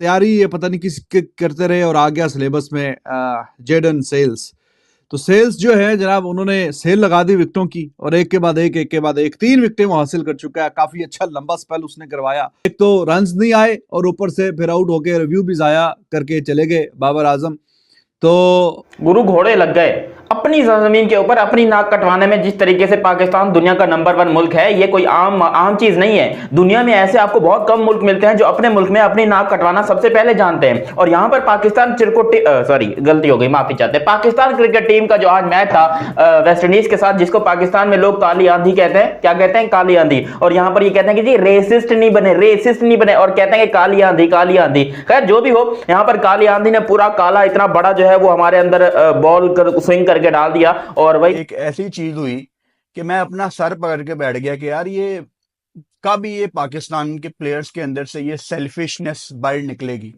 तैयारी ये पता नहीं किस करते रहे और आ गया सिलेबस में जेडन सेल्स। तो सेल्स जो है जनाब, उन्होंने सेल लगा दी विकेटों की और एक के बाद एक 3 विकेटें वो हासिल कर चुका है। काफी अच्छा लंबा स्पेल उसने करवाया। एक तो रन्स नहीं आए और ऊपर से फिर आउट होके रिव्यू भी जाया करके चले गए बाबर आजम। तो गुरु घोड़े लग गए अपनी जमीन के ऊपर अपनी नाक कटवाने में। जिस तरीके से पाकिस्तान दुनिया का नंबर 1 मुल्क है, ये कोई आम चीज नहीं है। दुनिया में ऐसे आपको बहुत कम मुल्क मिलते हैं जो अपने मुल्क में अपनी नाक कटवाना सबसे पहले जानते हैं। और यहां पर पाकिस्तान गलती हो गई, माफी चाहते हैं। पाकिस्तान क्रिकेट टीम का जो आज मैच था वेस्ट इंडीज के साथ, जिसको पाकिस्तान में लोग काली आंधी कहते हैं, क्या कहते हैं? काली आंधी। और यहां पर ये कहते हैं कि जी रेसिस्ट नहीं बने और कहते हैं कि काली आंधी। खैर जो भी हो, यहां पर काली आंधी ने पूरा काला इतना बड़ा जो है वो हमारे अंदर बॉल स्विंग करके डाल दिया। और वही एक ऐसी चीज हुई कि मैं अपना सर पकड़ के बैठ गया कि यार ये कब ये पाकिस्तान के प्लेयर्स के अंदर से ये सेल्फिशनेस बाहर निकलेगी।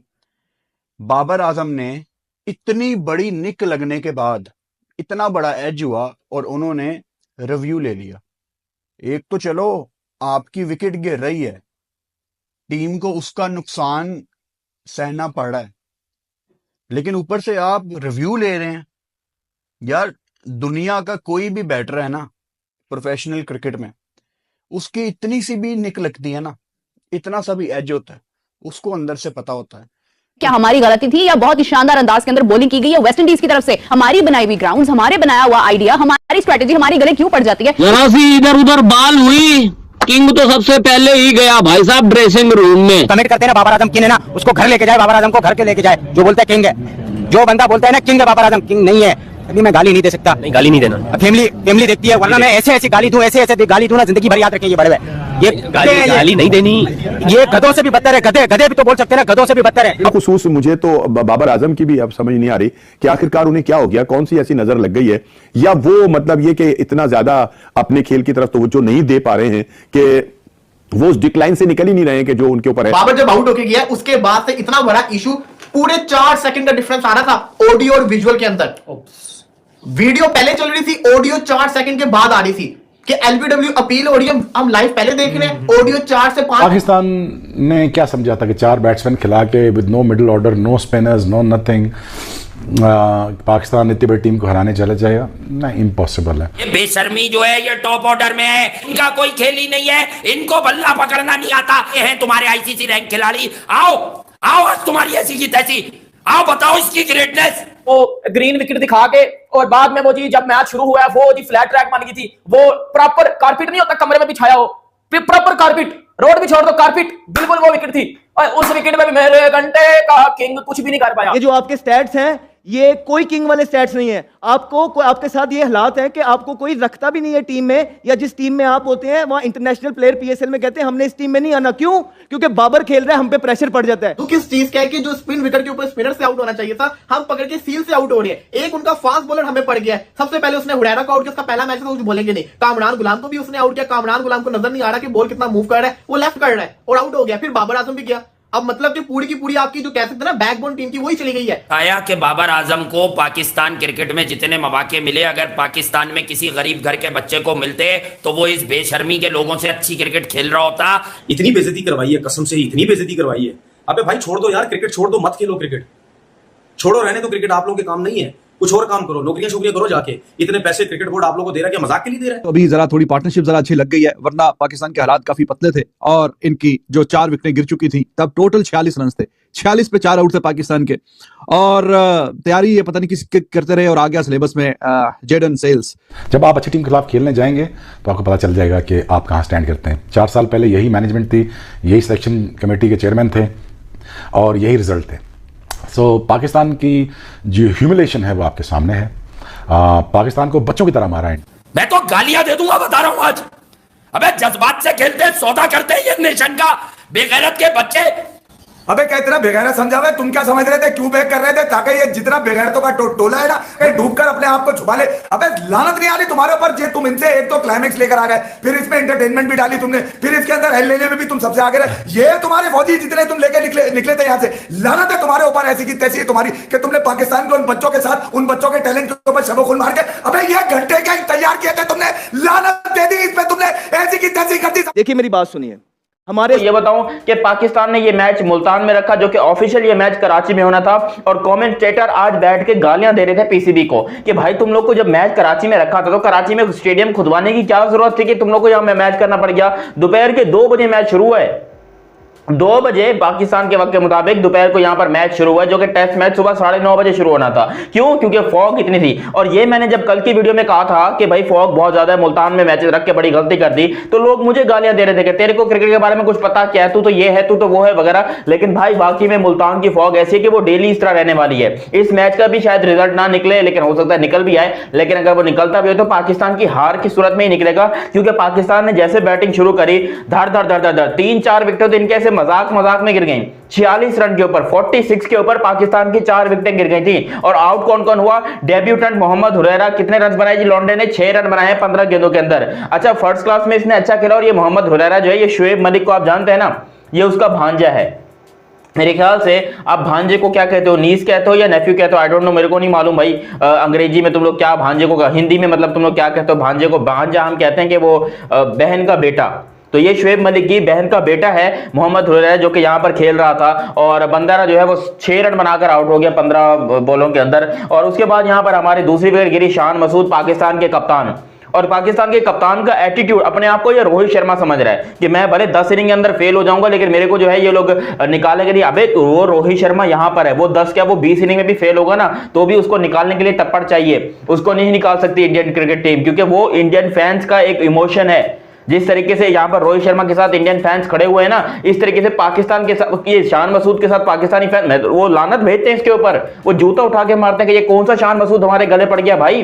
बाबर आजम ने इतनी बड़ी निक लगने के बाद इतना बड़ा एज हुआ और उन्होंने रिव्यू ले लिया। एक तो चलो आपकी विकेट गिर रही है, टीम को उसका नुकसान सहना पड़ रहा है, लेकिन ऊपर से आप रिव्यू ले रहे हैं। यार दुनिया का कोई भी बैटर है ना प्रोफेशनल क्रिकेट में, उसकी इतनी सी भी निक लगती है ना, इतना सा भी एज होता है, उसको अंदर से पता होता है। क्या हमारी गलती थी या बहुत ही शानदार अंदाज के अंदर बॉलिंग की गई है वेस्ट इंडीज की तरफ से? हमारी बनाई हुई ग्राउंड्स, हमारे बनाया हुआ आइडिया, हमारी स्ट्रेटेजी हमारी गले क्यों पड़ जाती है? जरा सी इधर उधर बाल हुई, किंग तो सबसे पहले ही गया भाई साहब ड्रेसिंग रूम में। कमेंट करते हैं ना बाबर आजम किंग है ना, उसको घर लेके जाए, बाबर आजम को घर के लेके जाए। जो बोलता है किंग है, जो बंदा बोलता है ना किंग है बाबर आजम, किंग नहीं है। अभी मैं गाली नहीं दे सकता, नहीं गाली नहीं देना, फैमिली देखती है, वरना मैं ऐसे गाली दूं, ऐसे गाली दूं ना, जिंदगी भर याद रखें। ये बड़े ये गाली नहीं देनी। ये गधों से भी बदतर है, गधे भी तो बोल सकते हैं ना, गधों से भी बदतर है। खुसूस मुझे तो बाबर आजम की भी अब समझ नहीं आ रही कि आखिरकार उन्हें क्या हो गया, कौन सी ऐसी नजर लग गई है, या वो मतलब ये कि इतना ज्यादा अपने खेल की तरफ तवज्जो नहीं दे पा रहे हैं कि वो उस डिक्लाइन से निकल ही नहीं रहे हैं कि जो उनके ऊपर है। बाबर जब आउट होके गया उसके बाद से इतना बड़ा इशू, पूरे 4 सेकंड का डिफरेंस आ रहा था ऑडियो और विजुअल के अंदर। वीडियो पहले चल रही थी, ऑडियो 4 सेकंड के बाद आ रही थी कि एलबीडब्ल्यू अपील हो रही है, हम लाइव पहले देख रहे हैं, ऑडियो 4 से 5। पाकिस्तान ने क्या समझा था कि 4 बैट्समैन खिला के with no middle order, no spinners, no nothing, Pakistan इतनी बड़ी टीम को हराने चला जाएगा? नहीं, इम्पॉसिबल है। ये बेशर्मी जो है ये टॉप ऑर्डर में है, इनका कोई खेल ही नहीं है, इनको बल्ला पकड़ना नहीं आता। ये हैं तुम्हारे आईसीसी रैंक खिलाड़ी, आओ आज तुम्हारी ऐसी की तैसी, आओ बताओ इसकी ग्रेटनेस। वो ग्रीन विकेट दिखा के और बाद में वो जी जब मैच शुरू हुआ वो जी फ्लैट ट्रैक बन गई थी, वो प्रॉपर कारपेट नहीं होता कमरे में बिछाया हो, प्रॉपर कारपेट, रोड भी छोड़ दो कारपेट, बिल्कुल वो विकेट थी। और उस विकेट में भी मेरे घंटे का किंग कुछ भी नहीं कर पाया। ये जो आपके स्टैट्स हैं ये कोई किंग वाले स्टैट्स नहीं है। आपके साथ ये हालात है कि आपको कोई रखता भी नहीं है टीम में, या जिस टीम में आप होते हैं वहां इंटरनेशनल प्लेयर पीएसएल में कहते हैं हमने इस टीम में नहीं आना। क्यों? क्योंकि बाबर खेल रहा है, हम पे प्रेशर पड़ जाता है। तो किस चीज का है कि जो स्पिन विकेट के ऊपर स्पिनर से आउट होना चाहिए था, हम पकड़ के सील से आउट हो रहे हैं। एक उनका फास्ट बॉलर हमें पड़ गया है। सबसे पहले उसने हुरैरा को आउट किया, उसका पहला मैच था, कुछ बोलेंगे नहीं। कामरान गुलाम को भी उसने आउट किया, कामरान गुलाम को नजर नहीं आ रहा कि बॉल कितना मूव कर रहा है, वो लेफ्ट कर रहा है और आउट हो गया। फिर बाबर आजम भी गया। अब मतलब कि पूरी की पूरी आपकी जो कह सकते हैं ना बैकबोन टीम की, वही चली गई है। आया कि बाबर आजम को पाकिस्तान क्रिकेट में जितने मौके मिले, अगर पाकिस्तान में किसी गरीब घर के बच्चे को मिलते तो वो इस बेशर्मी के लोगों से अच्छी क्रिकेट खेल रहा होता। इतनी बेइज्जती करवाई है, कसम से इतनी बेइज्जती करवाई है। अबे भाई छोड़ दो यार, क्रिकेट छोड़ दो, मत खेलो क्रिकेट, छोड़ो, रहने दो क्रिकेट, आप लोगों के काम नहीं है, कुछ और काम करो, नौकरियां शोकरियां करो जाके। इतने पैसे क्रिकेट बोर्ड आप लोगों को दे रहा है, क्या मजाक के लिए दे रहा है? तो अभी जरा थोड़ी पार्टनरशिप जरा अच्छी लग गई है, वरना पाकिस्तान के हालात काफी पतले थे और इनकी जो 4 विकेटें गिर चुकी थी तब टोटल 46 रन थे, 46 पे 4 आउट थे पाकिस्तान के। और तैयारी ये पता नहीं किस करते रहे और आ गया सिलेबस में जेडन सेल्स। जब आप अच्छी टीम के खिलाफ खेलने जाएंगे तो आपको पता चल जाएगा कि आप कहाँ स्टैंड करते हैं। 4 साल पहले यही मैनेजमेंट थी, यही सिलेक्शन कमेटी के चेयरमैन थे और यही रिजल्ट थे। सो पाकिस्तान की जो ह्यूमिलेशन है वो आपके सामने है। पाकिस्तान को बच्चों की तरह मारा है। मैं तो गालियां दे दूंगा, बता रहा हूं आज। अबे जज्बात से खेलते, सौदा करते हैं ये नेशन का, बेगैरत के बच्चे। अबे क्या इतना बेगैरत समझा हुआ है? तुम क्या समझ रहे थे, क्यों बैक कर रहे थे? ताकि ये जितना बेगैरतों का टोला है ना, कहीं डूब कर अपने आप को छुपा ले। अबे लानत नहीं आ रही तुम्हारे ऊपर? जे तुम इनसे एक तो क्लाइमेक्स लेकर आ गए, फिर इसमें एंटरटेनमेंट भी डाली तुमने, फिर इसके अंदर हेल लेने में भी तुम सबसे आगे रहे। ये तुम्हारे फौजी जितने तुम लेके निकले थे यहाँ से, लानत है तुम्हारे ऊपर ऐसी की तैसी तुम्हारी कि तुमने पाकिस्तान को उन बच्चों के साथ, उन बच्चों के टैलेंट के ऊपर शबो खून मार के अबे ये घंटे क्या तैयार किए थे तुमने, लानत दे दी इसमें तुमने, ऐसी की तैसी कर दी। देखिए मेरी बात सुनिए, हमारे ये बताऊं कि पाकिस्तान ने ये मैच मुल्तान में रखा, जो कि ऑफिशियल ये मैच कराची में होना था, और कमेंटेटर आज बैठ के गालियां दे रहे थे पीसीबी को कि भाई तुम लोग को जब मैच कराची में रखा था तो कराची में स्टेडियम खुदवाने की क्या जरूरत थी कि तुम लोग को यहां मैच करना पड़ गया। दोपहर के 2 बजे मैच शुरू है, 2 बजे पाकिस्तान के वक्त के मुताबिक दोपहर को यहां पर मैच शुरू हुआ, जो कि टेस्ट मैच सुबह 9:30 बजे शुरू होना था। क्यों? क्योंकि फॉग इतनी थी। और ये मैंने जब कल की वीडियो में कहा था कि भाई फॉग बहुत ज्यादा है, मुल्तान में मैचेस रख के बड़ी गलती कर दी, तो लोग मुझे गालियां दे रहे थे कि तेरे को क्रिकेट के बारे में कुछ पता क्या है, तू तो ये है, तू तो वो है वगैरह। लेकिन भाई बाकी में मुल्तान की फॉग ऐसी है कि वो डेली इस तरह रहने वाली है। इस मैच का भी शायद रिजल्ट ना निकले, लेकिन हो सकता है निकल भी आए, लेकिन अगर वो निकलता भी हो तो पाकिस्तान की हार की सूरत में ही निकलेगा, क्योंकि पाकिस्तान ने जैसे बैटिंग शुरू करी, धड़ धड़ धड़ धड़ 3-4 विकेट तो इनके ऐसे मजाक मजाक में गिर गई। 46 रन के ऊपर, 46 के ऊपर पाकिस्तान की 4 विकेटें गिर गई थी। और आउट कौन कौन हुआ? डेब्यूटेंट मोहम्मद हुरैरा। कितने रन बनाए जी लॉन्डे ने? 6 रन बनाए हैं 15 गेंदों के अंदर। अच्छा, फर्स्ट क्लास में इसने अच्छा खेला। और ये मोहम्मद हुरैरा जो है, ये शुएब मलिक को आप जानते हैं ना, ये उसका भांजा है मेरे ख्याल से। आप भांजे को क्या कहते हो, नीस कहते हो या नेफ्यू कहते हो, आई डोंट नो, मेरे को नहीं मालूम भाई। अंग्रेजी में तुम लोग क्या भांजे को, हिंदी में मतलब तुम लोग क्या कहते हो भांजे को? भांजा हम कहते हैं कि वो बहन का बेटा। तो ये शुएब मलिक की बहन का बेटा है मोहम्मद हुरैरा, जो कि यहां पर खेल रहा था। और बंदारा जो है वो 6 रन बनाकर आउट हो गया 15 बॉलों के अंदर। और उसके बाद यहां पर हमारी दूसरी विकेट गिरी शान मसूद, पाकिस्तान के कप्तान। और पाकिस्तान के कप्तान का एटीट्यूड, अपने आप को ये रोहित शर्मा समझ रहा है कि मैं भले 10 इनिंग के अंदर फेल हो जाऊंगा, लेकिन मेरे को जो है ये लोग निकालेंगे नहीं। अबे वो रोहित शर्मा यहां पर है, वो 10 क्या वो 20 इनिंग में भी फेल होगा ना, तो भी उसको निकालने के लिए टप्पड़ चाहिए। उसको नहीं निकाल सकती इंडियन क्रिकेट टीम, क्योंकि वो इंडियन फैंस का एक इमोशन है। जिस तरीके से यहां पर रोहित शर्मा के साथ इंडियन फैंस खड़े हुए हैं ना, इस तरीके से पाकिस्तान के साथ ये शान मसूद के साथ पाकिस्तानी फैन वो लानत भेजते हैं इसके ऊपर, वो जूता उठा के मारते हैं कि ये कौन सा शान मसूद हमारे गले पड़ गया भाई।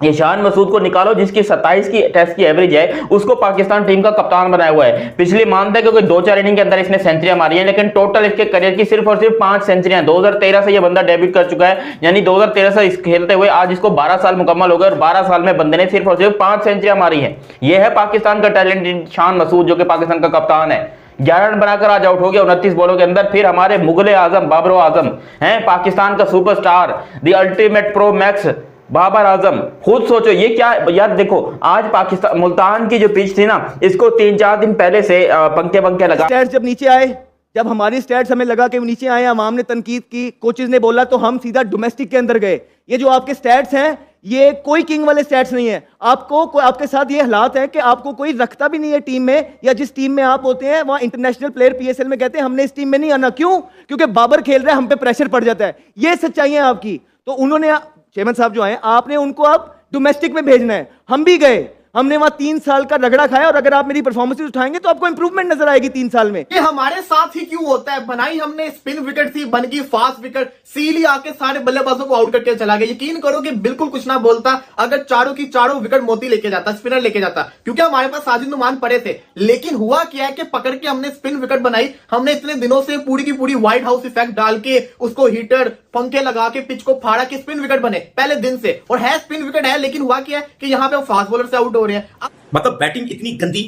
ये शान मसूद को निकालो जिसकी 27 की टेस्ट की एवरेज है, उसको पाकिस्तान टीम का कप्तान बनाया हुआ है। पिछले मानते हैं कि 2-4 इनिंग के अंदर इसने सेंचुरियां मारी हैं, लेकिन टोटल इसके करियर की सिर्फ और सिर्फ 5 सेंचुरियां। 2013 से ये बंदा डेब्यूट कर चुका है, यानी 2013 से खेलते हुए आज इसको 12 साल मुकम्मल हो गए, और 12 साल में बंदे ने सिर्फ और सिर्फ 5 सेंचुरियां मारी है। यह है पाकिस्तान का टैलेंट शान मसूद, जो कि पाकिस्तान का कप्तान है। 11 रन बनाकर आज आउट हो गया 29 बॉलों के अंदर। फिर हमारे मुगले आजम बाबर आजम हैं, पाकिस्तान का superstar, the ultimate pro max Babar Azam. खुद सोचो ये क्या यार। देखो आज पाकिस्तान मुल्तान की जो पिच थी ना, इसको 3-4 दिन पहले से पंखे लगा। स्टैट्स जब नीचे आए, जब हमारी स्टैट्स हमें लगा कि वो नीचे आए, अवाम ने तनकीद की, कोचेज ने बोला, तो हम सीधा डोमेस्टिक के अंदर गए। ये जो आपके स्टैट्स हैं, ये कोई किंग वाले स्टैट्स नहीं है। आपके साथ ये हालात है कि आपको कोई रखता भी नहीं है टीम में, या जिस टीम में आप होते हैं वहां इंटरनेशनल प्लेयर पीएसएल में कहते हैं हमने इस टीम में नहीं आना। क्यों? क्योंकि बाबर खेल रहा है, हम पे प्रेशर पड़ जाता है। ये सच्चाई है आपकी। तो उन्होंने, चेयरमैन साहब जो आए, आपने उनको अब डोमेस्टिक में भेजना है। हम भी गए, हमने वहां 3 साल का रगड़ा खाया, और अगर आप मेरी परफॉर्मेंस उठाएंगे तो आपको इंप्रूवमेंट नजर आएगी 3 साल में। ये हमारे साथ ही क्यों होता है? बनाई हमने स्पिन विकेट थी, बन गई फास्ट विकेट, सील ही आके सारे बल्लेबाजों को आउट करके चला गया। यकीन करो कि बिल्कुल कुछ ना बोलता अगर चारों की चारों विकेट मोती लेके जाता, स्पिनर लेके जाता, क्योंकि हमारे पास साजिद नुमान पड़े थे। लेकिन हुआ क्या है कि पकड़ के हमने स्पिन विकेट बनाई। हमने इतने दिनों से पूरी की पूरी व्हाइट हाउस इफेक्ट डाल के उसको हीटर पंखे लगा के पिच को फाड़ा के स्पिन विकेट बने पहले दिन से, और है स्पिन विकेट है। लेकिन हुआ क्या है कि यहाँ पे फास्ट बॉलर से आउट हो रहे हैं। मतलब बैटिंग इतनी गंदी,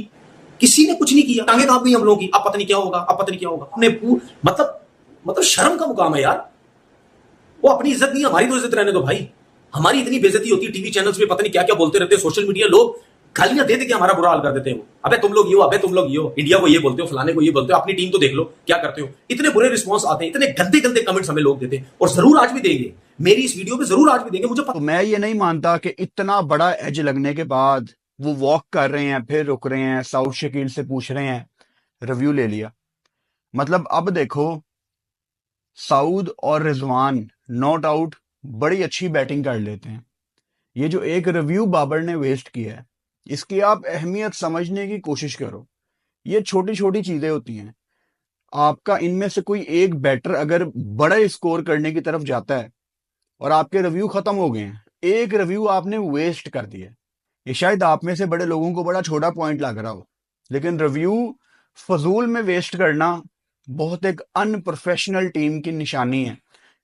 किसी ने कुछ नहीं किया, टांगे कांप गई हम लोगों की, अब पता नहीं क्या होगा, अब पता नहीं क्या होगा। हमने मतलब शर्म का मुकाम है यार। वो अपनी इज्जत नहीं, हमारी तो इज्जत रहने दो भाई। हमारी इतनी बेइज्जती होती है टीवी चैनल्स पे, पता नहीं क्या क्या बोलते रहते हैं, सोशल मीडिया लोग गालियां दे के हमारा बुरा हाल कर देते हैं। वो अबे तुम लोग ये हो, अबे तुम लोग ये हो, इंडिया को ये बोलते हो, फलाने को ये बोलते हो, अपनी टीम तो देख लो क्या करते हो। इतने बुरे रिस्पॉन्स आते हैं, इतने गंदे गंदे कमेंट्स हमें लोग देते हैं, और जरूर आज भी देंगे। मेरी इस वीडियो पे जरूर आज भी देंगे, मुझे तो मैं ये नहीं मानता कि इतना बड़ा एज लगने के बाद वो वॉक कर रहे हैं, फिर रुक रहे हैं, साउथ शकील से पूछ रहे हैं, रिव्यू ले लिया। मतलब अब देखो, साउद और रिजवान नॉट आउट बड़ी अच्छी बैटिंग कर लेते हैं। ये जो एक रिव्यू बाबर ने वेस्ट किया है, इसकी आप अहमियत समझने की कोशिश करो। ये छोटी छोटी चीजें होती हैं। आपका इनमें से कोई एक बैटर अगर बड़ा स्कोर करने की तरफ जाता है और आपके रिव्यू खत्म हो गए हैं, एक रिव्यू आपने वेस्ट कर दिया। ये शायद आप में से बड़े लोगों को बड़ा छोटा पॉइंट लग रहा हो, लेकिन रिव्यू फजूल में वेस्ट करना बहुत एक अनप्रोफेशनल टीम की निशानी है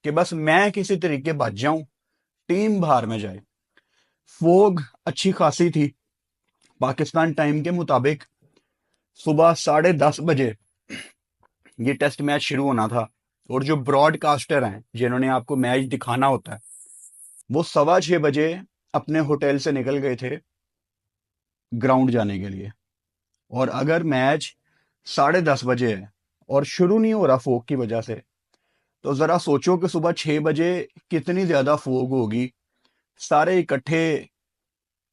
कि बस मैं किसी तरीके बच जाऊं, टीम बाहर में जाए। फोग अच्छी खासी थी। पाकिस्तान टाइम के मुताबिक सुबह 10:30 बजे ये टेस्ट मैच शुरू होना था, और जो ब्रॉडकास्टर हैं जिन्होंने आपको मैच दिखाना होता है, वो 6:15 बजे अपने होटल से निकल गए थे ग्राउंड जाने के लिए। और अगर मैच 10:30 बजे है और शुरू नहीं हो रहा फोग की वजह से, तो जरा सोचो कि सुबह 6 बजे कितनी ज्यादा फोग होगी। सारे इकट्ठे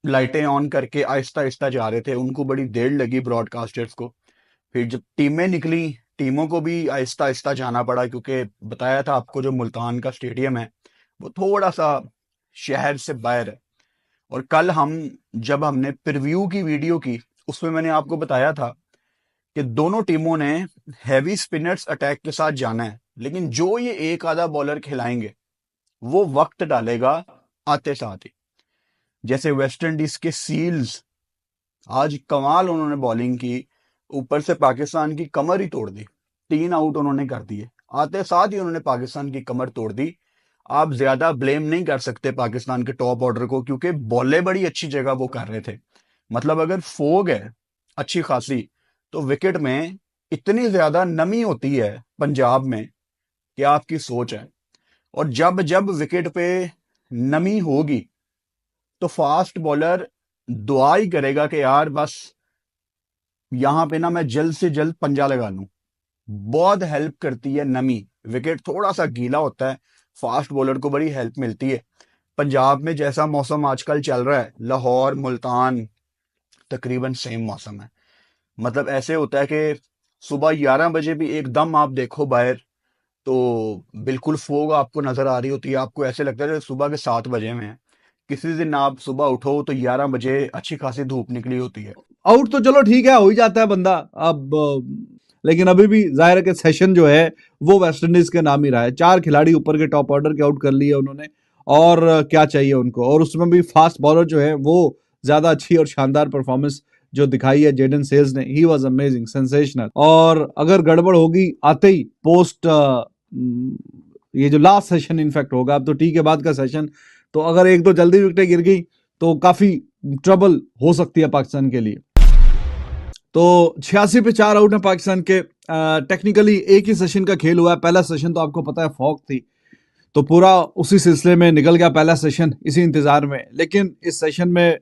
लाइटें ऑन करके आहिस्ता आहिस्ता जा रहे थे, उनको बड़ी देर लगी ब्रॉडकास्टर्स को। फिर जब टीमें निकली, टीमों को भी आहिस्ता आहिस्ता जाना पड़ा, क्योंकि बताया था आपको जो मुल्तान का स्टेडियम है वो थोड़ा सा शहर से बाहर है। और कल जब हमने प्रीव्यू की वीडियो की, उसमें मैंने आपको बताया था कि दोनों टीमों ने हैवी स्पिनर्स अटैक के साथ जाना है, लेकिन जो ये एक आधा बॉलर खिलाएंगे वो वक्त डालेगा आते साथ ही। जैसे वेस्ट इंडीज के सील्स, आज कमाल उन्होंने बॉलिंग की, ऊपर से पाकिस्तान की कमर ही तोड़ दी, 3 आउट उन्होंने कर दिए, आते साथ ही उन्होंने पाकिस्तान की कमर तोड़ दी। आप ज्यादा ब्लेम नहीं कर सकते पाकिस्तान के टॉप ऑर्डर को, क्योंकि बॉलें बड़ी अच्छी जगह वो कर रहे थे। मतलब अगर फोग है अच्छी खासी, तो विकेट में इतनी ज्यादा नमी होती है पंजाब में कि आपकी सोच है। और जब जब विकेट पे नमी होगी तो फास्ट बॉलर दुआ ही करेगा कि यार बस यहां पे ना मैं जल्द से जल्द पंजा लगा लूं। बहुत हेल्प करती है नमी, विकेट थोड़ा सा गीला होता है, फास्ट बॉलर को बड़ी हेल्प मिलती है। पंजाब में जैसा मौसम आजकल चल रहा है, लाहौर मुल्तान तकरीबन सेम मौसम है। मतलब ऐसे होता है कि सुबह 11 बजे भी एकदम आप देखो बाहर तो बिल्कुल फोग आपको नजर आ रही होती है, आपको ऐसे लगता है जैसे सुबह के 7 बजे में है। किसी दिन आप सुबह उठो तो 11 बजे अच्छी खासी धूप निकली होती है। आउट तो चलो ठीक है, हो ही जाता है बंदा अब, लेकिन अभी भी जाहिर है कि सेशन जो है वो वेस्ट इंडीज के नाम ही रहा है। 4 खिलाड़ी ऊपर के टॉप ऑर्डर के आउट कर लिए उन्होंने, और क्या चाहिए उनको। और उसमें भी फास्ट बॉलर जो है वो ज्यादा अच्छी और शानदार परफॉर्मेंस जो दिखाई है जेडन सेल्स ने, ही वाज अमेजिंग, सेंसेशनल। और अगर गड़बड़ होगी आते ही पोस्ट ये जो लास्ट सेशन इनफैक्ट होगा, अब तो टी के बाद का सेशन, तो अगर एक दो जल्दी विकेटें गिर गई तो काफी ट्रबल हो सकती है पाकिस्तान के लिए। तो 86 पे 4 आउट है पाकिस्तान के। टेक्निकली एक ही सेशन का खेल हुआ है, पहला सेशन तो आपको पता है फॉग थी, तो पूरा उसी सिलसिले में निकल गया पहला सेशन, इसी इंतजार में। लेकिन इस सेशन में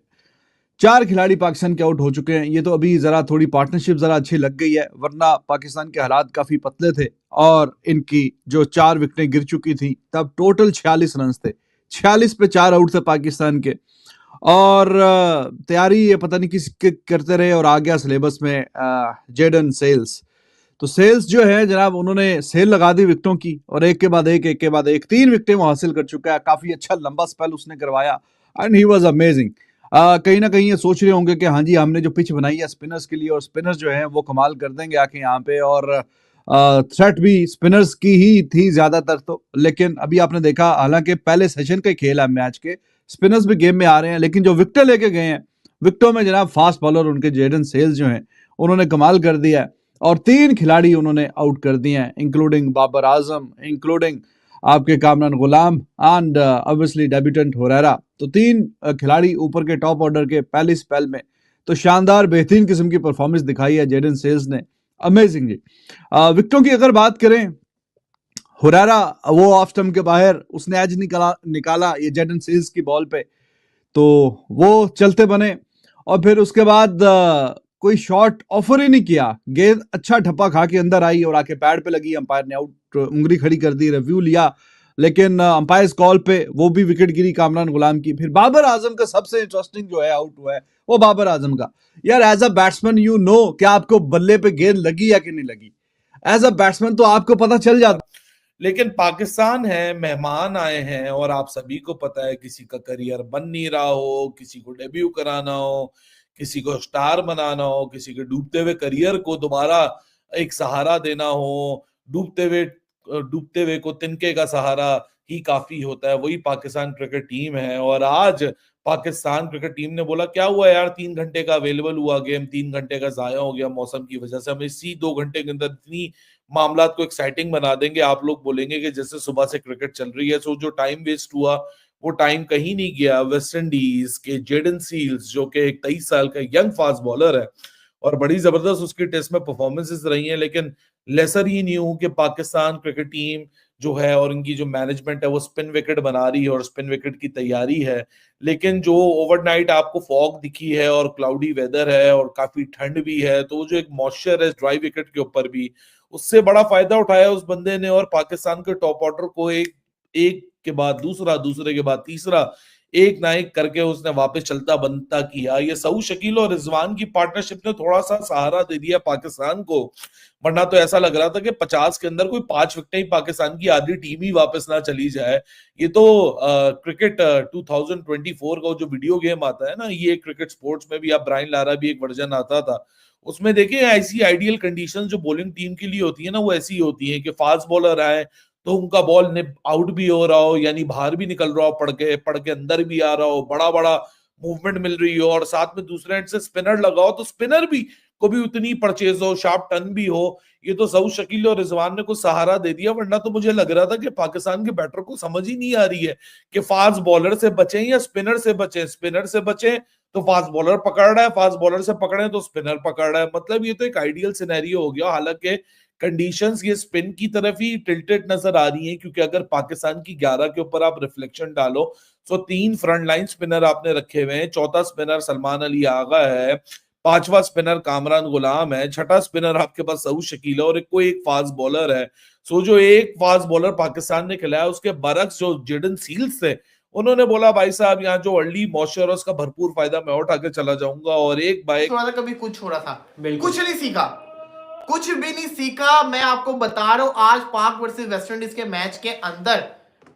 4 खिलाड़ी पाकिस्तान के आउट हो चुके हैं। ये तो अभी जरा थोड़ी पार्टनरशिप जरा अच्छी लग गई है, वरना पाकिस्तान के हालात काफी पतले थे और इनकी जो 4 विकेटें गिर चुकी थी तब टोटल 46 रन थे। 46 पे 4 आउट थे पाकिस्तान के, और तैयारी ये पता नहीं किस करते रहे और आ गया सिलेबस में जेडन सेल्स। तो सेल्स जो है जनाब, उन्होंने सेल लगा दी विकेटों की, और एक के बाद एक 3 विकेटें वो हासिल कर चुका है। काफी अच्छा लंबा स्पेल उसने करवाया एंड ही वाज अमेजिंग। कहीं ना कहीं ये सोच रहे होंगे कि हाँ जी हमने जो पिच बनाई है स्पिनर्स के लिए, और स्पिनर्स जो है वो कमाल कर देंगे आके यहाँ पे, और थ्रेट भी स्पिनर्स की ही थी ज्यादातर तो। लेकिन अभी आपने देखा, हालांकि पहले सेशन का खेल है मैच के, स्पिनर्स भी गेम में आ रहे हैं, लेकिन जो विकेट लेके गए हैं, विकेटों में जनाब फास्ट बॉलर उनके जेडन सेल्स जो हैं उन्होंने कमाल कर दिया है, और 3 खिलाड़ी उन्होंने आउट कर दिए हैं, इंक्लूडिंग बाबर आजम, इंक्लूडिंग आपके कामरान गुलाम एंड ऑब्वियसली डेब्यूटेंट हुरैरा। तो 3 खिलाड़ी ऊपर के टॉप ऑर्डर के पहली स्पेल में तो शानदार बेहतरीन किस्म की परफॉर्मेंस दिखाई है जेडन सेल्स ने, अमेजिंग जी। विकेटों की अगर बात करें, हुरैरा वो ऑफ स्टंप के बाहर उसने एज निकाला ये जेडन सेल्स की बॉल पे, तो वो चलते बने, और फिर उसके बाद कोई शॉट ऑफर ही नहीं किया, गेंद अच्छा ठप्पा खा के अंदर आई और आके पैड पे लगी, अंपायर ने आउट उंगली खड़ी कर दी, रिव्यू लिया, लेकिन अंपायर कॉल पे वो भी विकेट गिरी कामरान गुलाम की। फिर बाबर आजम का सबसे इंटरेस्टिंग जो है आउट हुआ है वो बाबर आजम का। यार as a batsman you know क्या आपको बल्ले पे गेंद लगी या कि नहीं लगी, एज अ बैट्समैन तो आपको पता चल जाता। लेकिन पाकिस्तान है, मेहमान आए हैं, और आप सभी को पता है किसी का करियर बन नहीं रहा हो, किसी को डेब्यू कराना हो, किसी को स्टार बनाना हो, किसी के डूबते हुए करियर को दोबारा एक सहारा देना हो, डूबते हुए को तिनके का सहारा ही काफी होता है। वही पाकिस्तान क्रिकेट टीम है। और आज पाकिस्तान क्रिकेट टीम ने बोला क्या हुआ यार, 3 घंटे का अवेलेबल हुआ गेम, 3 घंटे का जाया हो गया मौसम की वजह से, हम इसी 2 घंटे के अंदर इतनी मामलात को एक्साइटिंग बना देंगे, आप लोग बोलेंगे कि जैसे सुबह से क्रिकेट चल रही है। सो जो टाइम वेस्ट हुआ वो टाइम कहीं नहीं गया। वेस्ट इंडीज के जेडन सील्स जो कि एक 23 साल का यंग फास्ट बॉलर है और बड़ी जबरदस्त उसकी टेस्ट में परफॉर्मेंसेस रही हैं, लेकिन लेसर ही नहीं हूं कि पाकिस्तान क्रिकेट टीम जो है और इनकी जो मैनेजमेंट है वो स्पिन विकेट बना रही है और स्पिन विकेट की तैयारी है, लेकिन जो ओवरनाइट आपको फॉग दिखी है और क्लाउडी वेदर है और काफी ठंड भी है, तो वो जो एक मॉइस्चर है ड्राई विकेट के ऊपर भी, उससे बड़ा फायदा उठाया उस बंदे ने और पाकिस्तान के टॉप ऑर्डर को एक एक के बाद दूसरा, दूसरे के बाद तीसरा, एक ना एक करके उसने वापस चलता बनता किया। ये सऊद शकील और रिजवान की पार्टनरशिप ने थोड़ा सा सहारा दे दिया पाकिस्तान को, वरना तो ऐसा लग रहा था कि 50 के अंदर कोई 5 विकेट ही पाकिस्तान की आधी टीम ही वापस ना चली जाए। ये तो क्रिकेट 2024 का जो वीडियो गेम आता है ना, ये क्रिकेट स्पोर्ट्स में भी, आप ब्रायन लारा भी एक वर्जन आता था, उसमें देखिए ऐसी आइडियल कंडीशंस जो बॉलिंग टीम के लिए होती है ना, वो ऐसी होती है कि फास्ट बॉलर आए तो उनका बॉल आउट भी हो रहा हो, यानी बाहर भी निकल रहा हो, पड़ के अंदर भी आ रहा हो, बड़ा बड़ा मूवमेंट मिल रही हो, और साथ में दूसरे एंड से स्पिनर लगाओ तो स्पिनर भी को भी उतनी परचेज हो, शार्प टर्न भी हो। ये तो सऊद शकील और रिजवान ने कुछ सहारा दे दिया, वरना तो मुझे लग रहा था कि पाकिस्तान के बैटर को समझ ही नहीं आ रही है कि फास्ट बॉलर से बचें या स्पिनर से बचें। स्पिनर से बचें तो फास्ट बॉलर पकड़ रहा है, फास्ट बॉलर से पकड़े तो स्पिनर पकड़ रहा है। मतलब ये तो एक आइडियल सिनेरियो हो गया। हालांकि कंडीशंस ये स्पिन की तरफ ही टिल्टेड नजर आ रही हैं, क्योंकि अगर पाकिस्तान की 11 के ऊपर आप रिफ्लेक्शन डालो तो 3 फ्रंट लाइन स्पिनर आपने रखे हुए हैं, चौथा स्पिनर सलमान अली आगा है, 5वां स्पिनर कामरान गुलाम है, छठा स्पिनर आपके पास सऊद शकील है और कोई एक फास्ट बॉलर है। सो जो एक फास्ट बॉलर पाकिस्तान ने खिलाया उसके बरक्स जो जेडन सील्स थे, उन्होंने बोला भाई साहब यहाँ जो अर्ली मॉइस्चर है उसका भरपूर फायदा मैं उठा के चला जाऊंगा, और एक बाइक कभी कुछ हो रहा था, कुछ नहीं सीखा, कुछ भी नहीं सीखा। मैं आपको बता रहा हूं, आज पाक वर्सेस वेस्ट इंडीज के मैच के अंदर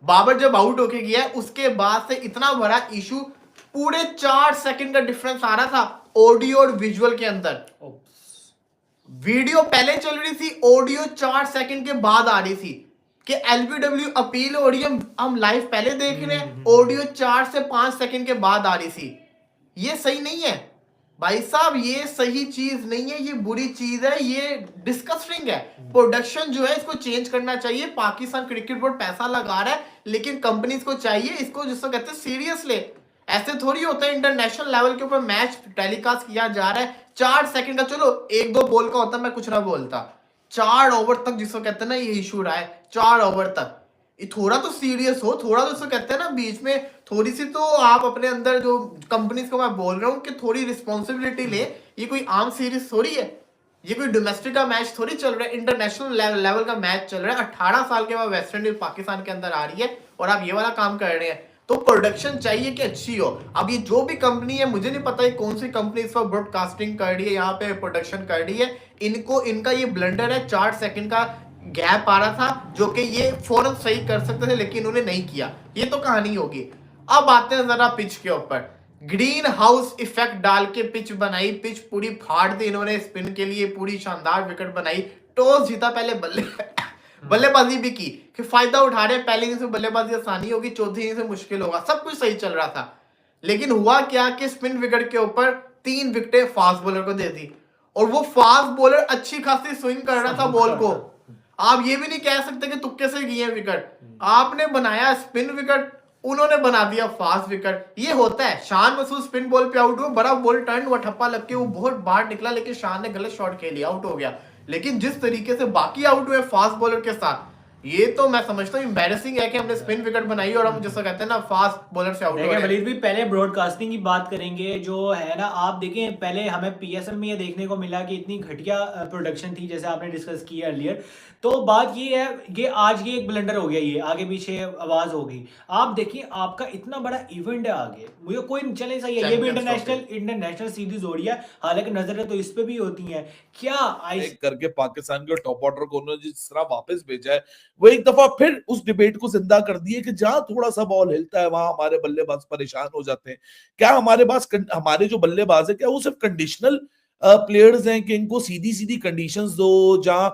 बाबर जब आउट होके गया उसके बाद से इतना बड़ा इशू, पूरे 4 सेकंड का डिफरेंस आ रहा था ऑडियो और विजुअल के अंदर। वीडियो पहले चल रही थी, ऑडियो 4 सेकंड के बाद आ रही थी कि एलबीडब्ल्यू अपील हो रही है, हम लाइव पहले देख रहे हैं, ऑडियो 4 से 5 सेकंड के बाद आ रही थी। ये सही नहीं है भाई साहब, ये सही चीज नहीं है, ये बुरी चीज है, ये डिस्कस्टिंग है। प्रोडक्शन जो है इसको चेंज करना चाहिए। पाकिस्तान क्रिकेट बोर्ड पैसा लगा रहा है, लेकिन कंपनीज को चाहिए इसको जिसको कहते हैं सीरियस ले। ऐसे थोड़ी होता है इंटरनेशनल लेवल के ऊपर मैच टेलीकास्ट किया जा रहा है, 4 सेकंड का, चलो 1-2 बॉल का होता मैं कुछ ना बोलता, 4 ओवर तक जिसको कहते हैं ना ये इशू रहा है, 4 ओवर तक। थोड़ा तो सीरियस हो, थोड़ा तो कहते हैं ना बीच में थोड़ी सी तो आप अपने अंदर जो कंपनीज को मैं बोल रहा हूँ कि थोड़ी रिस्पॉन्सिबिलिटी ले। ये कोई आम सीरीज थोड़ी है, ये कोई डोमेस्टिक का मैच थोड़ी चल रहा है, इंटरनेशनल लेवल का मैच चल रहा है। 18 साल के बाद वेस्ट इंडीज पाकिस्तान के अंदर आ रही है और आप ये वाला काम कर रहे हैं, तो प्रोडक्शन चाहिए कि अच्छी हो। अब ये जो भी कंपनी है, मुझे नहीं पता है कौन सी कंपनी इस पर ब्रॉडकास्टिंग कर रही है, यहाँ पे प्रोडक्शन कर रही है, इनका ये ब्लंडर है, 4 सेकंड का गैप आ रहा था जो कि ये फौरन सही कर सकते थे, लेकिन उन्होंने नहीं किया। ये तो कहानी होगी। अब आते हैं जरा पिच के ऊपर। ग्रीन हाउस इफेक्ट डाल के पिच बनाई, पिच पूरी फाड़ दी इन्होंने स्पिन के लिए, पूरी शानदार विकेट बनाई, टॉस जीता, पहले बल्लेबाजी भी की कि फायदा उठा रहे, पहले इनिंग्स में बल्लेबाजी आसानी होगी, चौथी इनिंग्स में मुश्किल होगा, सब कुछ सही चल रहा था। लेकिन हुआ क्या कि स्पिन विकेट के ऊपर 3 विकेटें फास्ट बॉलर को दे दी, और वो फास्ट बॉलर अच्छी खासी स्विंग कर रहा था बॉल को। आप ये भी नहीं कह सकते कि तुक्के से गई है विकेट, आपने बनाया स्पिन विकेट, उन्होंने बना दिया फास्ट विकेट। ये होता है। शान मसूद स्पिन बॉल पे आउट हुआ, बड़ा बॉल टर्न हुआ, ठप्पा लग के वो बहुत बाहर निकला, लेकिन शान ने गलत शॉट खेल लिया, आउट हो गया। लेकिन जिस तरीके से बाकी आउट हुए फास्ट बॉलर के साथ, ये तो मैं समझता हूँ एम्बैरेसिंग है कि हमने स्पिन विकेट बनाई और हम जिसको कहते हैं ना फास्ट बॉलर से आउट हो गए। वलीद भी पहले ब्रॉडकास्टिंग की बात करेंगे, जो है ना, आप देखें पहले हमें पीएसएल में ये देखने को मिला कि इतनी घटिया प्रोडक्शन थी, जैसे आपने डिस्कस किया अर्लियर। तो बात ये है कि आज ये एक ब्लंडर हो गया, ये आगे पीछे आवाज हो गई। आप देखिए आपका इतना बड़ा इवेंट है आगे, मुझे कोई चले सही है, ये भी इंटरनेशनल सीरीज हो रही है, हालांकि नजरें तो इस पे भी होती हैं। क्या करके पाकिस्तान के टॉप ऑर्डर को उन्होंने जिस तरह वापस भेजा है, वो एक दफा फिर उस डिबेट को जिंदा कर दिए कि जहां थोड़ा सा बॉल हिलता है वहां हमारे बल्लेबाज परेशान हो जाते हैं। क्या हमारे जो बल्लेबाज है, क्या वो सिर्फ कंडीशनल प्लेयर्स हैं कि इनको सीधी सीधी कंडीशंस दो, जहां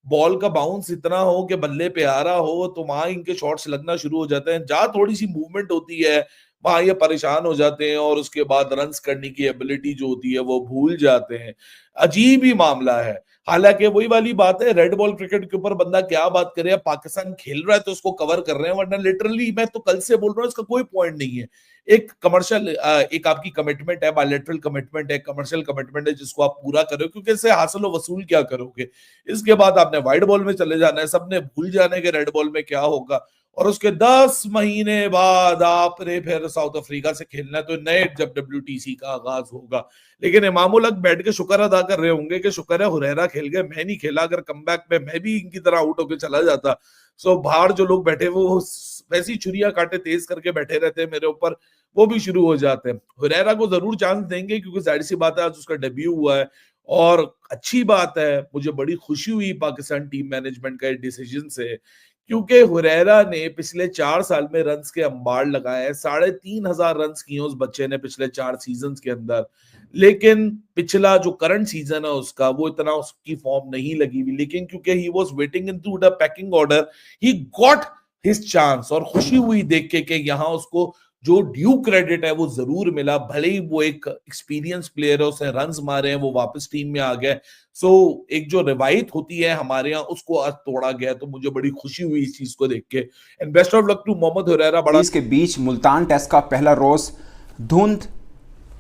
बॉल का बाउंस इतना हो कि बल्ले पे आ रहा हो तो वहां इनके शॉट्स लगना शुरू हो जाते हैं, जहां थोड़ी सी मूवमेंट होती है वहां ये परेशान हो जाते हैं और उसके बाद रन्स करने की एबिलिटी जो होती है वो भूल जाते हैं। अजीब ही मामला है। हालांकि वही वाली बात है, रेड बॉल क्रिकेट के ऊपर बंदा क्या बात करे, पाकिस्तान खेल रहा है तो उसको कवर कर रहे हैं, वरना लिटरली मैं तो कल से बोल रहा हूँ इसका कोई पॉइंट नहीं है। एक कमर्शियल, एक आपकी कमिटमेंट है, बायलैटरल कमिटमेंट है, कमर्शियल कमिटमेंट है, जिसको आप पूरा करो, क्योंकि इससे हासिल वसूल क्या करोगे। इसके बाद आपने वाइड बॉल में चले जाना है, सबने भूल जाने के रेड बॉल में क्या होगा, और उसके 10 महीने बाद आपने फिर साउथ अफ्रीका से खेलना है, तो नए जब WTC का आगाज होगा। लेकिन इमामुल हक बैठ के शुक्र अदा कर रहे होंगे कि शुक्र है हुरैरा खेल गए, मैं नहीं खेला, अगर कमबैक में मैं भी इनकी तरह आउट होकर चला जाता। सो बाहर जो लोग बैठे वो वैसी छुरियां कांटे तेज करके बैठे रहते हैं मेरे ऊपर, वो भी शुरू हो जाते हैं। हुरैरा को जरूर चांस देंगे, क्योंकि जाहिर सी बात है आज उसका डेब्यू हुआ है, और अच्छी बात है, मुझे बड़ी खुशी हुई पाकिस्तान टीम मैनेजमेंट का डिसीजन से, क्योंकि हुरैरा ने पिछले 4 साल में रन्स के अंबार लगाए हैं, 3,500 रन्स किए उस बच्चे ने पिछले 4 सीजन के अंदर। लेकिन पिछला जो करंट सीजन है उसका, वो इतना उसकी फॉर्म नहीं लगी हुई, लेकिन क्योंकि he was waiting into the packing order, he got his chance, और खुशी हुई देख के कि यहाँ उसको जो ड्यू क्रेडिट है वो जरूर मिला। भले ही वो एक एक्सपीरियंस प्लेयर है, उसने रन्स मारे हैं, वो वापस टीम में आ गए। सो एक जो रिवायत होती है हमारे यहाँ, उसको आज तोड़ा गया, तो मुझे बड़ी खुशी हुई इस चीज को देख के। And best of luck to Mohammad Huraira. बड़ा इसके बीच मुल्तान टेस्ट का पहला रोज धुंध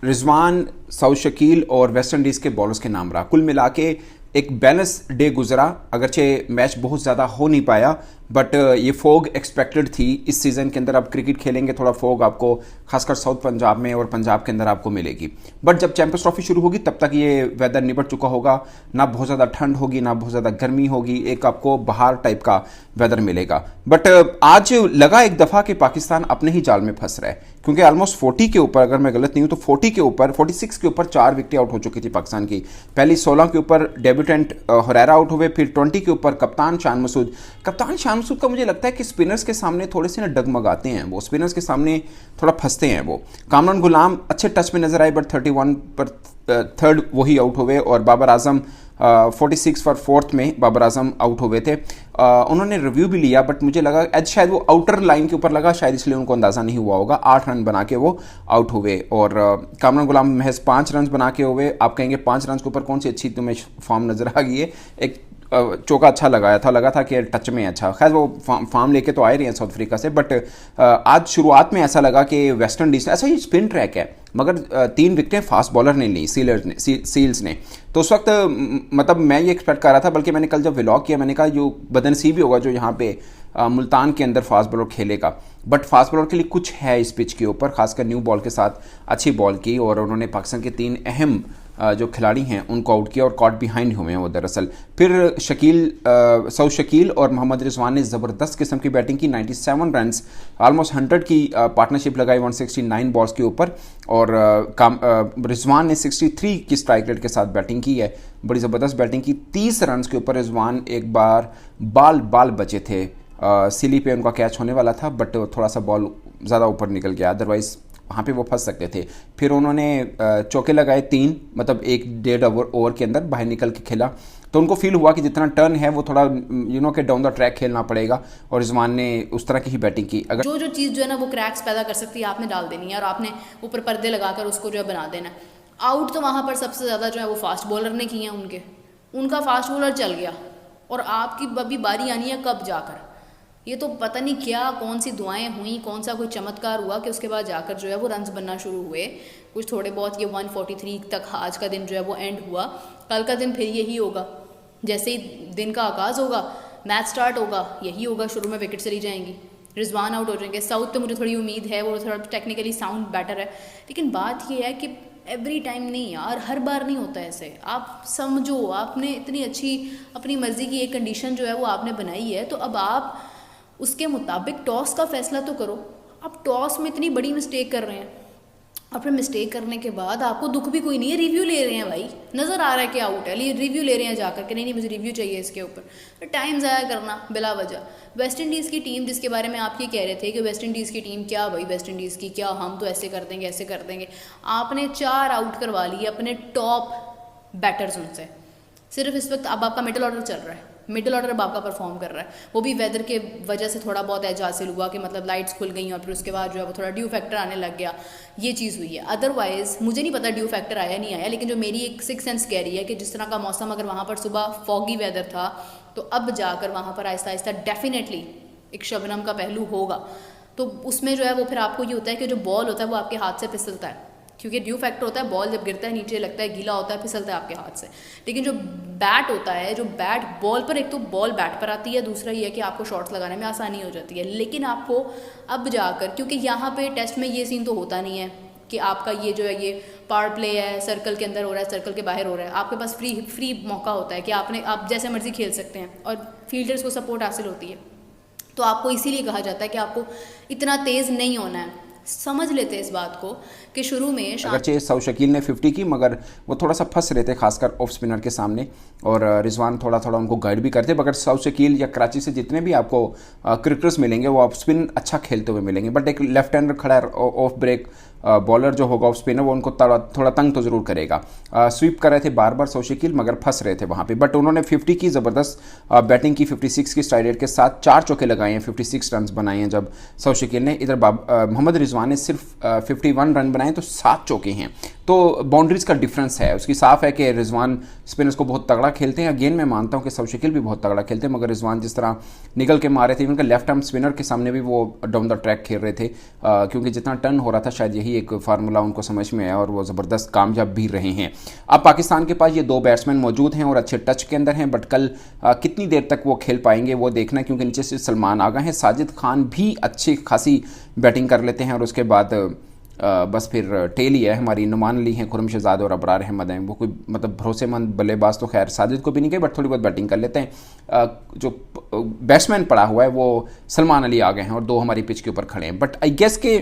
रिजवान, सऊद शकील और वेस्ट इंडीज के बॉलर्स के नाम रहा। कुल मिला के एक बैलेंस डे गुजरा, अगरचे मैच बहुत ज़्यादा हो नहीं पाया, बट ये फोग एक्सपेक्टेड थी। इस सीज़न के अंदर आप क्रिकेट खेलेंगे, थोड़ा फोग आपको खासकर साउथ पंजाब में और पंजाब के अंदर आपको मिलेगी, बट जब चैंपियंस ट्रॉफी शुरू होगी तब तक ये वेदर निपट चुका होगा, ना बहुत ज़्यादा ठंड होगी ना बहुत ज़्यादा गर्मी होगी, एक आपको बाहर टाइप का वेदर मिलेगा। बट आज लगा एक दफ़ा कि पाकिस्तान अपने ही जाल में फंस रहा है, क्योंकि ऑलमोस्ट 40 के ऊपर, अगर मैं गलत नहीं हूँ तो 46 के ऊपर 4 विकेटें आउट हो चुकी थी पाकिस्तान की। पहली 16 के ऊपर डेब्यूटेंट हुरैरा आउट हुए, फिर 20 के ऊपर कप्तान शान मसूद का मुझे लगता है कि स्पिनर्स के सामने थोड़े से ना डगमगाते हैं, वो स्पिनर्स के सामने थोड़ा फंसते हैं वो। कामरान गुलाम अच्छे टच में नजर आए, बट 31 पर थर्ड वही आउट हुए, और बाबर आजम 46 फॉर फोर्थ में बाबर आजम आउट हुए थे। उन्होंने रिव्यू भी लिया, बट मुझे लगा आज शायद वो आउटर लाइन के ऊपर लगा, शायद इसलिए उनको अंदाज़ा नहीं हुआ होगा। 8 रन बना के वो आउट हुए, और कामरान गुलाम महज 5 रन बना के हुए। आप कहेंगे 5 रन के ऊपर कौन सी अच्छी तुम्हें फॉर्म नजर आ गई है। एक चौका अच्छा लगा था कि टच में अच्छा, खैर वो फार्म लेके तो आए रहे हैं साउथ अफ्रीका से, बट आज शुरुआत में ऐसा लगा कि वेस्ट इंडीज ने, अच्छा ये स्पिन ट्रैक है, मगर 3 विकेटें फास्ट बॉलर ने ली, सील्स ने। तो उस वक्त मतलब मैं ये एक्सपेक्ट कर रहा था, बल्कि मैंने कल जब व्लॉग किया मैंने कहा जो बदनसीबी होगा जो यहाँ पे मुल्तान के अंदर फास्ट बॉलर खेलेगा, बट फास्ट बॉलर के लिए कुछ है इस पिच के ऊपर, खासकर न्यू बॉल के साथ अच्छी बॉल की, और उन्होंने पाकिस्तान के 3 अहम जो खिलाड़ी हैं उनको आउट किया, और कॉट बिहाइंड हुए हैं वो दरअसल। फिर सऊद शकील और मोहम्मद रिजवान ने ज़बरदस्त किस्म की बैटिंग की, 97 रन, ऑलमोस्ट 100 की पार्टनरशिप लगाई 169 बॉल्स के ऊपर, और रिजवान ने 63 की स्ट्राइक रेट के साथ बैटिंग की है, बड़ी ज़बरदस्त बैटिंग की। 30 रन के ऊपर रिजवान एक बार बाल बचे थे, सिली पे उनका कैच होने वाला था, बट थोड़ा सा बॉल ज़्यादा ऊपर निकल गया, अदरवाइज वहाँ पे वो फंस सकते थे। फिर उन्होंने चौके लगाए 3, मतलब 1.5 ओवर के अंदर बाहर निकल के खेला, तो उनको फील हुआ कि जितना टर्न है वो थोड़ा के डाउन द ट्रैक खेलना पड़ेगा, और रिजवान ने उस तरह की ही बैटिंग की। अगर जो चीज़ जो है ना वो क्रैक्स पैदा कर सकती है, आपने डाल देनी है, और आपने ऊपर पर्दे लगाकर उसको जो है बना देना। आउट तो वहाँ पर सबसे ज़्यादा जो है वो फास्ट बॉलर ने किए हैं, उनका फास्ट बॉलर चल गया, और आपकी अभी बारी आनी है कब जाकर। ये तो पता नहीं क्या, कौन सी दुआएं हुई, कौन सा कोई चमत्कार हुआ कि उसके बाद जाकर जो है वो रन्स बनना शुरू हुए, कुछ थोड़े बहुत। ये 143 तक आज का दिन जो है वो एंड हुआ, कल का दिन फिर यही होगा। जैसे ही दिन का आगाज़ होगा, मैच स्टार्ट होगा, यही होगा, शुरू में विकेट चली जाएंगी, रिजवान आउट हो जाएंगे। साउथ तो मुझे थोड़ी उम्मीद है, वो थोड़ा टेक्निकली साउंड बेटर है, लेकिन बात ये है कि एवरी टाइम नहीं यार, हर बार नहीं होता ऐसे। आप समझो, आपने इतनी अच्छी अपनी मर्जी की एक कंडीशन जो है वो आपने बनाई है, तो अब आप उसके मुताबिक टॉस का फैसला तो करो। आप टॉस में इतनी बड़ी मिस्टेक कर रहे हैं, और फिर मिस्टेक करने के बाद आपको दुख भी कोई नहीं है, रिव्यू ले रहे हैं भाई, नज़र आ रहा है कि आउट है, रिव्यू ले रहे हैं जाकर कि नहीं मुझे रिव्यू चाहिए इसके ऊपर। तो टाइम ज़ाया करना बिला वजह। वेस्ट इंडीज़ की टीम, जिसके बारे में आप ये कह रहे थे कि वेस्ट इंडीज़ की टीम क्या भाई, वेस्ट इंडीज़ की क्या, हम तो ऐसे कर देंगे ऐसे कर देंगे। आपने 4 आउट करवा लिए अपने टॉप बैटर्स उनसे, सिर्फ इस वक्त अब आपका मिडल ऑर्डर चल रहा है, मिडिल ऑर्डर अब आपका परफॉर्म कर रहा है, वो भी वेदर के वजह से थोड़ा बहुत एज हासिल हुआ कि मतलब लाइट्स खुल गई और फिर उसके बाद जो है वो थोड़ा ड्यू फैक्टर आने लग गया, ये चीज़ हुई है। अदरवाइज़ मुझे नहीं पता ड्यू फैक्टर आया नहीं आया, लेकिन जो मेरी एक सिक्स सेंस कह रही है कि जिस तरह का मौसम अगर वहाँ पर सुबह फॉगी वेदर था तो अब जाकर वहाँ पर आहिस्ता आहिस्ता डेफिनेटली एक शबनम का पहलू होगा। तो उसमें जो है वो फिर आपको ये होता है कि जो बॉल होता है वो आपके हाथ से फिसलता है, क्योंकि ड्यू फैक्टर होता है, बॉल जब गिरता है नीचे लगता है गीला होता है, फिसलता है आपके हाथ से। लेकिन जो बैट होता है, जो बैट बॉल पर, एक तो बॉल बैट पर आती है, दूसरा ये है कि आपको शॉट्स लगाने में आसानी हो जाती है। लेकिन आपको अब जाकर, क्योंकि यहाँ पे टेस्ट में ये सीन तो होता नहीं है कि आपका ये जो है ये पावर प्ले है, सर्कल के अंदर हो रहा है, सर्कल के बाहर हो रहा है, आपके पास फ्री मौका होता है कि आप जैसे मर्जी खेल सकते हैं और फील्डर्स को सपोर्ट हासिल होती है। तो आपको इसीलिए कहा जाता है कि आपको इतना तेज़ नहीं होना है। समझ लेते इस बात को कि शुरू में अगरचे सऊद शकील ने 50 की, मगर वो थोड़ा सा फंस रहे थे खासकर ऑफ स्पिनर के सामने, और रिजवान थोड़ा थोड़ा उनको गाइड भी करते। मगर सऊद शकील या कराची से जितने भी आपको क्रिकेटर्स मिलेंगे वो ऑफ स्पिन अच्छा खेलते हुए मिलेंगे, बट एक लेफ्ट हैंडर खड़ा है ऑफ ब्रेक बॉलर जो होगा ऑफ स्पिनर, वो उनको थोड़ा तंग तो ज़रूर करेगा। स्वीप कर रहे थे बार बार सऊद शकील, मगर फंस रहे थे वहाँ पे, बट उन्होंने 50 की ज़बरदस्त बैटिंग की, 56 की स्ट्राइक रेट के साथ 4 चौके लगाए हैं, 56 रन बनाए हैं जब सऊद शकील ने। इधर मोहम्मद रिजवान ने सिर्फ 51 रन बनाए, तो 7 चौके हैं। तो बाउंड्रीज का डिफरेंस है, उसकी साफ है कि रिजवान स्पिनर्स को बहुत तगड़ा खेलते हैं। अगेन मैं मानता हूँ कि सऊद शकील भी बहुत तगड़ा खेलते हैं, मगर रिजवान जिस तरह निकल के मारे थे, उनका लेफ्ट आर्म स्पिनर के सामने भी वो डाउन द ट्रैक खेल रहे थे, क्योंकि जितना टर्न हो रहा था शायद यही एक फार्मूला उनको समझ में आया और वो ज़बरदस्त कामयाब भी रहे हैं। अब पाकिस्तान के पास ये 2 बैट्समैन मौजूद हैं और अच्छे टच के अंदर हैं, बट कल कितनी देर तक वो खेल पाएंगे वो देखना, क्योंकि नीचे से सलमान आगा हैं, साजिद खान भी अच्छी खासी बैटिंग कर लेते हैं, और उसके बाद बस फिर टेल ही है हमारी, नुमान अली हैं, खुरम शहजाद और अबरार अहमद हैं। वो कोई मतलब भरोसेमंद बल्लेबाज तो खैर साजिद को भी नहीं गए, बट थोड़ी बहुत बैटिंग कर लेते हैं। जो बैट्समैन पड़ा हुआ है वो सलमान अली आ गए हैं और 2 हमारी पिच के ऊपर खड़े हैं। बट आई गेस के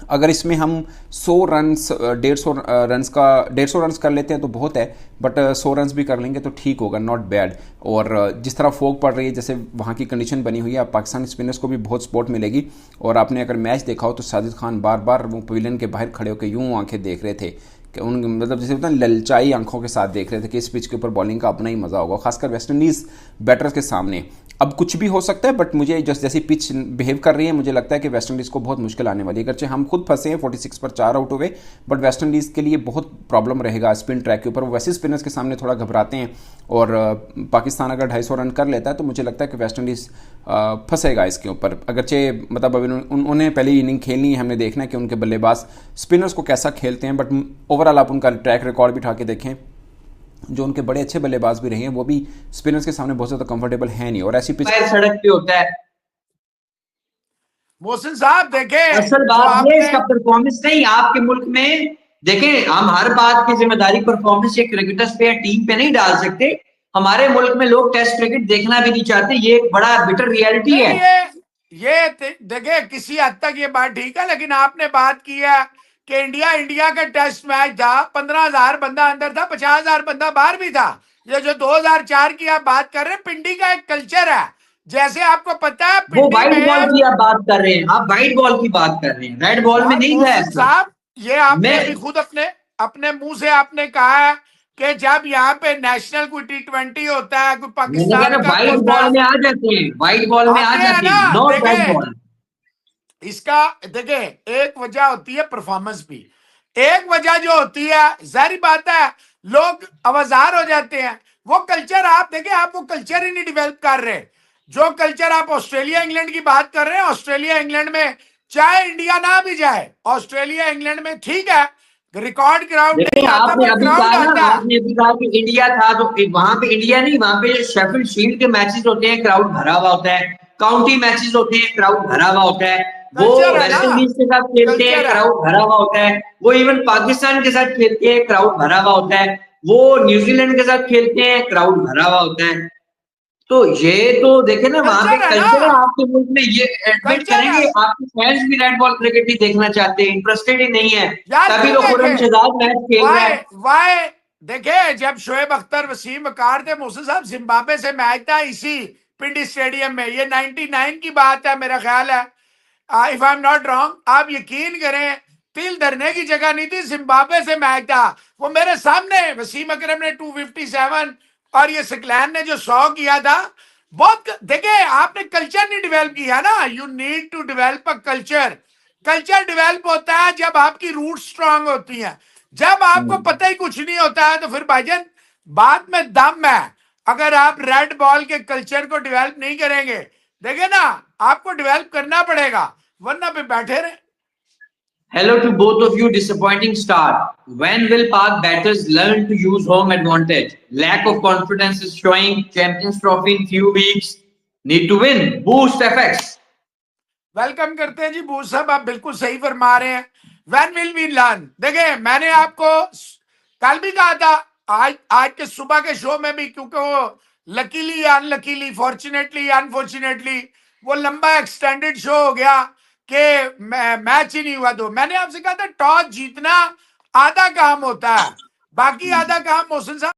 अगर इसमें हम 100 रन्स 150 रन्स कर लेते हैं तो बहुत है, बट 100 रन्स भी कर लेंगे तो ठीक होगा, नॉट बैड। और जिस तरह फोक पड़ रही है, जैसे वहाँ की कंडीशन बनी हुई है, अब पाकिस्तानी स्पिनर्स को भी बहुत सपोर्ट मिलेगी। और आपने अगर मैच देखा हो तो साजिद खान बार बार वो पवेलियन के बाहर खड़े होकर यूँ आंखें देख रहे थे कि उन मतलब जैसे होता है ललचाई आंखों के साथ देख रहे थे कि इस पिच के ऊपर बॉलिंग का अपना ही मज़ा होगा, खासकर वेस्ट इंडीज़ बैटर्स के सामने। अब कुछ भी हो सकता है, बट मुझे जैसी पिच बिहेव कर रही है, मुझे लगता है कि वेस्ट इंडीज़ को बहुत मुश्किल आने वाली है। अगरचे हम खुद फंसे हैं, 46 पर 4 आउट हो गए, बट वेस्ट इंडीज़ के लिए बहुत प्रॉब्लम रहेगा स्पिन ट्रैक के ऊपर। वो वैसे स्पिनर्स के सामने थोड़ा घबराते हैं, और पाकिस्तान अगर 250 रन कर लेता है तो मुझे लगता है कि वेस्ट इंडीज़ फंसेगा इसके ऊपर। अगरचे मतलब अभी उन्हें पहली इनिंग खेलनी है, हमने देखना है कि उनके बल्लेबाज स्पिनर्स को कैसा खेलते हैं, बट ओवरऑल आप उनका ट्रैक रिकॉर्ड भी उठा के देखें, जो उनके बड़े अच्छे बल्लेबाज भी रहे हैं, वो भी स्पिनर्स के सामने बहुत ज्यादा कंफर्टेबल है नहीं, और ऐसी पिच सड़क पे होता है। मोहसिन साहब देखें, असल बात ये इसका परफॉर्मेंस नहीं, आपके मुल्क में देखें, हम हर बात की जिम्मेदारी परफॉर्मेंस या क्रिकेटर्स पे या टीम पे नहीं डाल सकते। हमारे मुल्क में लोग टेस्ट क्रिकेट देखना भी नहीं चाहते, ये एक बड़ा बिटर रियलिटी है। ये देखें, किसी हद तक ये बात ठीक है, लेकिन आपने बात की है कि इंडिया का टेस्ट मैच था, 15,000 बंदा अंदर था, 50,000 बंदा बाहर भी था। ये जो 2004 की आप बात कर रहे हैं, पिंडी का एक कल्चर है, जैसे आपको पता है वो वाइट बॉल की आप बात कर रहे हैं, आप वाइट बॉल की बात कर रहे हैं, रेड बॉल में नहीं था साहब। ये आपने भी खुद अपने मुंह से आपने कहा है कि जब यहाँ पे नेशनल कोई T20 होता है, कोई पाकिस्तान का वाइट बॉल में आ जाते हैं, वाइट बॉल में आ जाते हैं, नॉट रेड बॉल। इसका देखें, एक वजह होती है परफॉर्मेंस भी, एक वजह जो होती है, जाहिर बात है लोग आवाजार हो जाते हैं। वो कल्चर आप देखें, आप वो कल्चर ही नहीं डेवलप कर रहे। जो कल्चर आप ऑस्ट्रेलिया इंग्लैंड की बात कर रहे हैं, ऑस्ट्रेलिया इंग्लैंड में चाहे इंडिया ना भी जाए, ऑस्ट्रेलिया इंग्लैंड में ठीक है रिकॉर्ड ग्राउंड नहीं आता, आपने अभी कहा कि इंडिया था, तो वहां पे इंडिया नहीं, वहां पे शेफील्ड शील्ड के मैचेस होते हैं, क्राउड भरा हुआ होता है, काउंटी मैचेस होते हैं, क्राउड भरा हुआ होता है, वो वेस्ट इंडीज के साथ खेलते हैं, क्राउड भरा हुआ होता है, वो इवन पाकिस्तान के साथ खेलते हैं, क्राउड भरा हुआ होता है, वो न्यूजीलैंड के साथ खेलते हैं, क्राउड भरा हुआ होता है। तो ये तो देखे ना, वहां पे कल्चर है। आपके मुल्क में ये एडमिट करेंगे, आपके फैंस भी रेड बॉल क्रिकेट ही देखना चाहते हैं, इंटरेस्टेड ही नहीं है, तभी तो खुरम शहजाद मैच खेल रहा है। वाई देखे, जब शोएब अख्तर, वसीम अकार थे, मोहसिन साहब, जिम्बाब्वे से मैच था इसी पिंडी स्टेडियम में, ये 99 की बात है मेरा ख्याल है, if I am not wrong. आप यकीन करें, तिल धरने की जगह नहीं थी, जिम्बाब्वे से मैच था, वो मेरे सामने वसीम अकरम ने 257 और ये सिकलैन ने जो 100 किया था, बहुत देखिए आपने कल्चर नहीं डेवलप किया ना। You need to develop a culture. Culture develop होता है जब आपकी रूट स्ट्रांग होती है। जब आपको पता ही कुछ नहीं होता है तो फिर भाईजान बाद में दम है। अगर आप रेड बॉल के कल्चर को डेवलप नहीं करेंगे, देखिए ना, आपको डेवलप करना पड़ेगा, वरना पे बैठे रहे। Hello to both of you, disappointing start. When will Park batters learn to use home advantage? Lack of confidence is showing. Champions Trophy in few weeks. Need to win. Boost FX. Welcome करते हैं जी bush साहब, आप बिल्कुल सही फरमा रहे हैं। When will we learn? देखिए मैंने आपको कल भी कहा था, आज के सुबह के शो में भी, क्योंकि वो लकीली या अनलकीली, फॉर्चुनेटली या अनफॉर्चुनेटली वो लंबा एक्सटेंडेड शो हो गया कि मैच ही नहीं हुआ। तो मैंने आपसे कहा था टॉस जीतना आधा काम होता है, बाकी आधा काम मोहसिन साहब